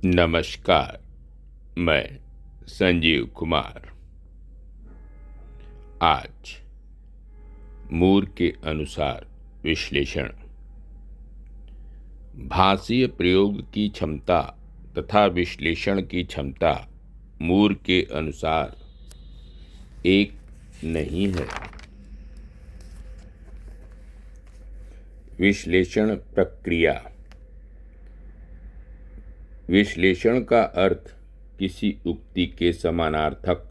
नमस्कार। मैं संजीव कुमार। आज मूर के अनुसार विश्लेषण, भाषीय प्रयोग की क्षमता तथा विश्लेषण की क्षमता मूर के अनुसार एक नहीं है। विश्लेषण प्रक्रिया। विश्लेषण का अर्थ किसी उक्ति के समानार्थक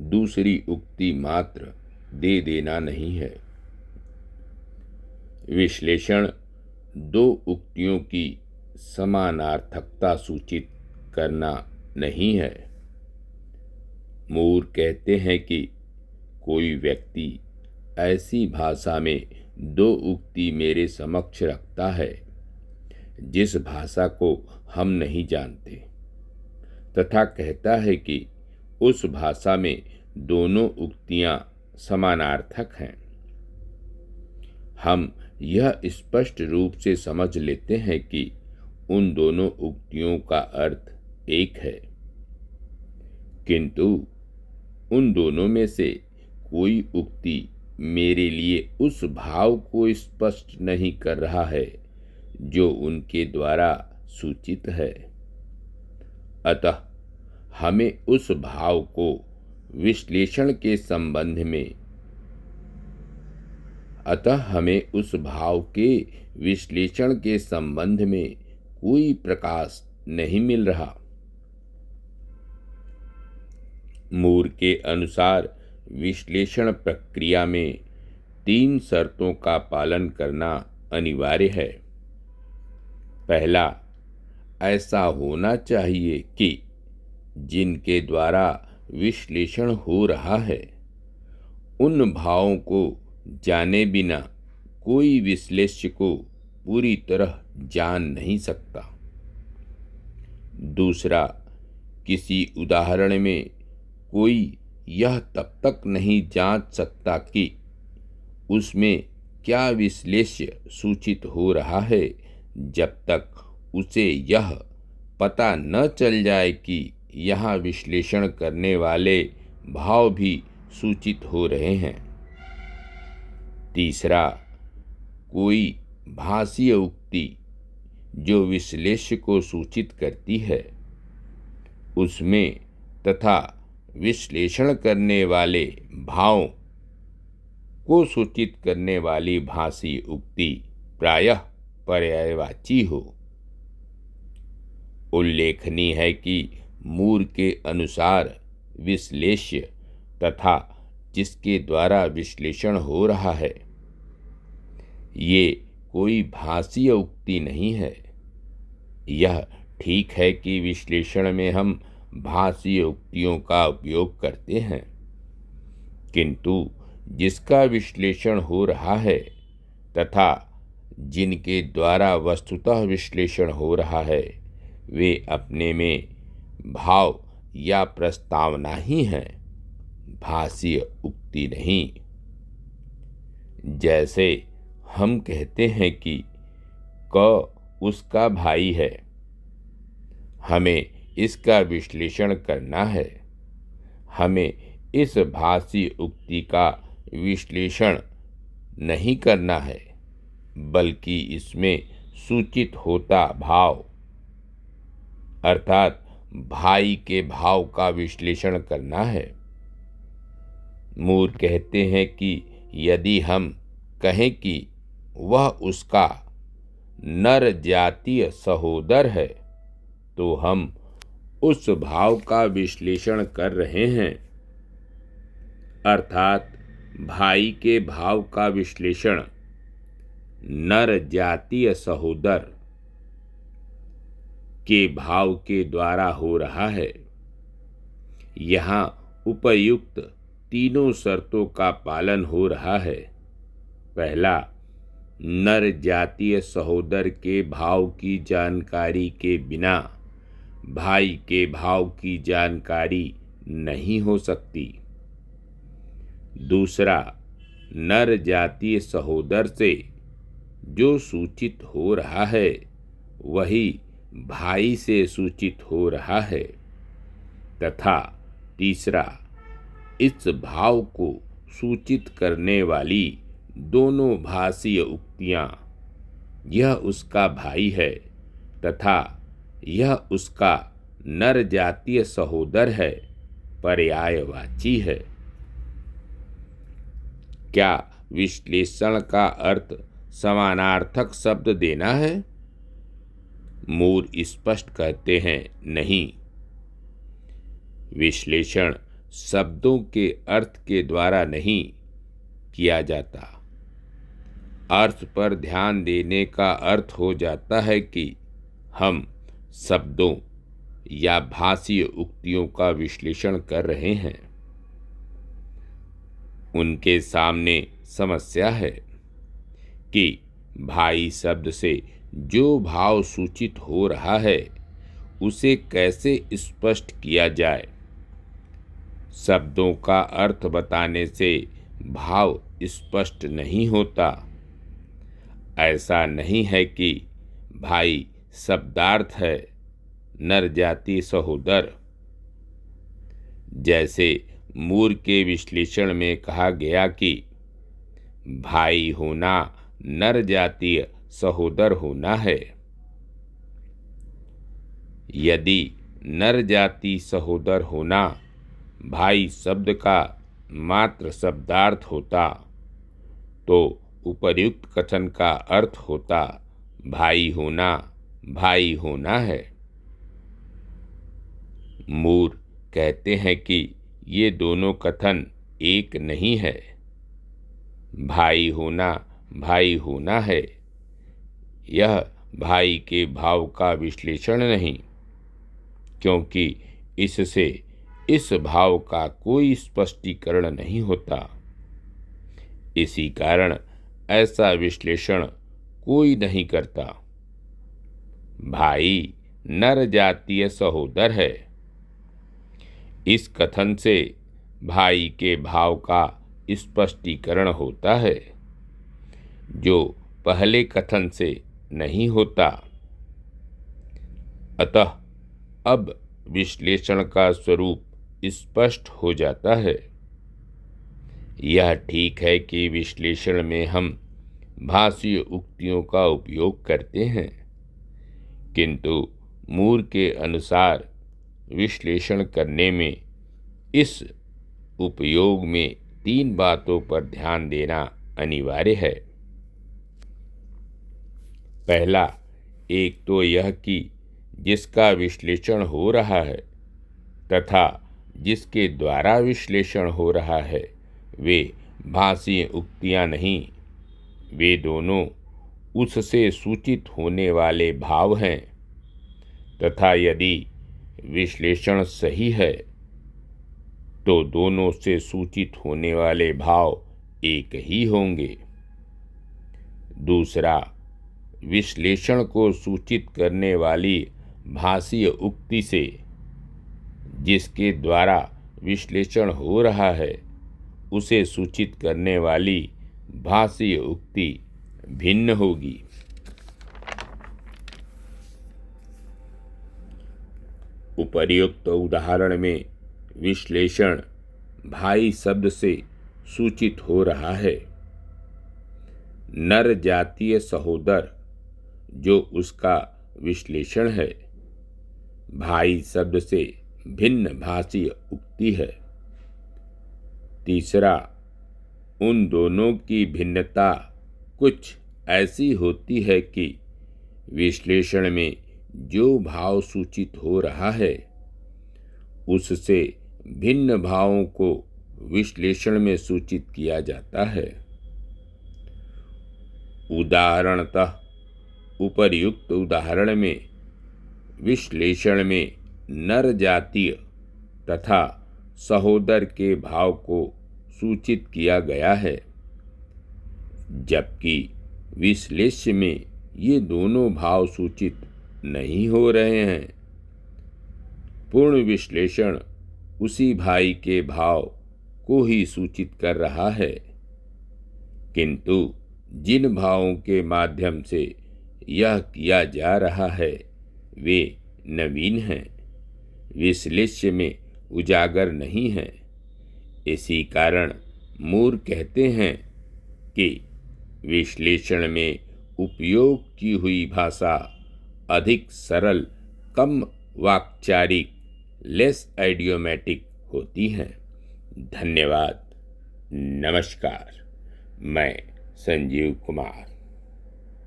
दूसरी उक्ति मात्र दे देना नहीं है। विश्लेषण दो उक्तियों की समानार्थकता सूचित करना नहीं है। मूर कहते हैं कि कोई व्यक्ति ऐसी भाषा में दो उक्ति मेरे समक्ष रखता है जिस भाषा को हम नहीं जानते, तथा कहता है कि उस भाषा में दोनों उक्तियां समानार्थक हैं। हम यह स्पष्ट रूप से समझ लेते हैं कि उन दोनों उक्तियों का अर्थ एक है, किंतु उन दोनों में से कोई उक्ति मेरे लिए उस भाव को स्पष्ट नहीं कर रहा है जो उनके द्वारा सूचित है। अतः हमें उस भाव को विश्लेषण के संबंध में कोई प्रकाश नहीं मिल रहा। मूर के अनुसार विश्लेषण प्रक्रिया में 3 शर्तों का पालन करना अनिवार्य है। पहला, ऐसा होना चाहिए कि जिनके द्वारा विश्लेषण हो रहा है उन भावों को जाने बिना कोई विश्लेष्य को पूरी तरह जान नहीं सकता। दूसरा, किसी उदाहरण में कोई यह तब तक नहीं जांच सकता कि उसमें क्या विश्लेष्य सूचित हो रहा है जब तक उसे यह पता न चल जाए कि यहाँ विश्लेषण करने वाले भाव भी सूचित हो रहे हैं। तीसरा, कोई भाषीय उक्ति जो विश्लेष्य को सूचित करती है उसमें तथा विश्लेषण करने वाले भाव को सूचित करने वाली भाषीय उक्ति प्रायः पर्यायवाची हो। उल्लेखनीय है कि मूर के अनुसार विश्लेष्य तथा जिसके द्वारा विश्लेषण हो रहा है ये कोई भाषीय उक्ति नहीं है। यह ठीक है कि विश्लेषण में हम भाषीय उक्तियों का उपयोग करते हैं, किंतु जिसका विश्लेषण हो रहा है तथा जिनके द्वारा वस्तुतः विश्लेषण हो रहा है वे अपने में भाव या प्रस्तावना ही हैं, भाषीय उक्ति नहीं। जैसे हम कहते हैं कि क उसका भाई है, हमें इसका विश्लेषण करना है। हमें इस भाषीय उक्ति का विश्लेषण नहीं करना है, बल्कि इसमें सूचित होता भाव अर्थात भाई के भाव का विश्लेषण करना है। मूर कहते हैं कि यदि हम कहें कि वह उसका नर जातीय सहोदर है तो हम उस भाव का विश्लेषण कर रहे हैं, अर्थात भाई के भाव का विश्लेषण नर जातीय सहोदर के भाव के द्वारा हो रहा है। यहाँ उपयुक्त तीनों शर्तों का पालन हो रहा है। पहला, नर जातीय सहोदर के भाव की जानकारी के बिना भाई के भाव की जानकारी नहीं हो सकती। दूसरा, नर जातीय सहोदर से जो सूचित हो रहा है वही भाई से सूचित हो रहा है, तथा तीसरा, इस भाव को सूचित करने वाली दोनों भाषीय उक्तियां, यह उसका भाई है तथा यह उसका नर जातीय सहोदर है, पर्यायवाची है। क्या विश्लेषण का अर्थ समानार्थक शब्द देना है? मूर स्पष्ट कहते हैं, नहीं। विश्लेषण शब्दों के अर्थ के द्वारा नहीं किया जाता। अर्थ पर ध्यान देने का अर्थ हो जाता है कि हम शब्दों या भाषीय उक्तियों का विश्लेषण कर रहे हैं। उनके सामने समस्या है कि भाई शब्द से जो भाव सूचित हो रहा है उसे कैसे स्पष्ट किया जाए। शब्दों का अर्थ बताने से भाव स्पष्ट नहीं होता। ऐसा नहीं है कि भाई शब्दार्थ है, नर जाति सहोदर। जैसे मूर के विश्लेषण में कहा गया कि भाई होना नर जातीय सहोदर होना है। यदि नर जाति सहोदर होना भाई शब्द का मात्र शब्दार्थ होता तो उपर्युक्त कथन का अर्थ होता भाई होना है। मूर कहते हैं कि ये दोनों कथन एक नहीं है। भाई होना है, यह भाई के भाव का विश्लेषण नहीं, क्योंकि इससे इस भाव का कोई स्पष्टीकरण नहीं होता। इसी कारण ऐसा विश्लेषण कोई नहीं करता। भाई नर जातीय सहोदर है। इस कथन से भाई के भाव का स्पष्टीकरण होता है, जो पहले कथन से नहीं होता। अतः अब विश्लेषण का स्वरूप स्पष्ट हो जाता है। यह ठीक है कि विश्लेषण में हम भाषीय उक्तियों का उपयोग करते हैं, किंतु मूर के अनुसार विश्लेषण करने में इस उपयोग में 3 बातों पर ध्यान देना अनिवार्य है। पहला, एक तो यह कि जिसका विश्लेषण हो रहा है तथा जिसके द्वारा विश्लेषण हो रहा है वे भाषीय उक्तियां नहीं, वे दोनों उससे सूचित होने वाले भाव हैं, तथा यदि विश्लेषण सही है तो दोनों से सूचित होने वाले भाव एक ही होंगे। दूसरा, विश्लेषण को सूचित करने वाली भाषीय उक्ति से जिसके द्वारा विश्लेषण हो रहा है उसे सूचित करने वाली भाषीय उक्ति भिन्न होगी। उपर्युक्त उदाहरण में विश्लेषण भाई शब्द से सूचित हो रहा है। नर जातीय सहोदर जो उसका विश्लेषण है, भाई शब्द से भिन्न भाषीय उक्ति है। तीसरा, उन दोनों की भिन्नता कुछ ऐसी होती है कि विश्लेषण में जो भाव सूचित हो रहा है उससे भिन्न भावों को विश्लेषण में सूचित किया जाता है। उदाहरणतः उपर्युक्त उदाहरण में विश्लेषण में नर जातीय तथा सहोदर के भाव को सूचित किया गया है, जबकि विश्लेष्य में ये दोनों भाव सूचित नहीं हो रहे हैं। पूर्ण विश्लेषण उसी भाई के भाव को ही सूचित कर रहा है, किंतु जिन भावों के माध्यम से यह किया जा रहा है वे नवीन हैं, विश्लेष्य में उजागर नहीं हैं। इसी कारण मूर कहते हैं कि विश्लेषण में उपयोग की हुई भाषा अधिक सरल, कम वाक्चारिक, लेस आइडियोमैटिक होती है। धन्यवाद। नमस्कार। मैं संजीव कुमार।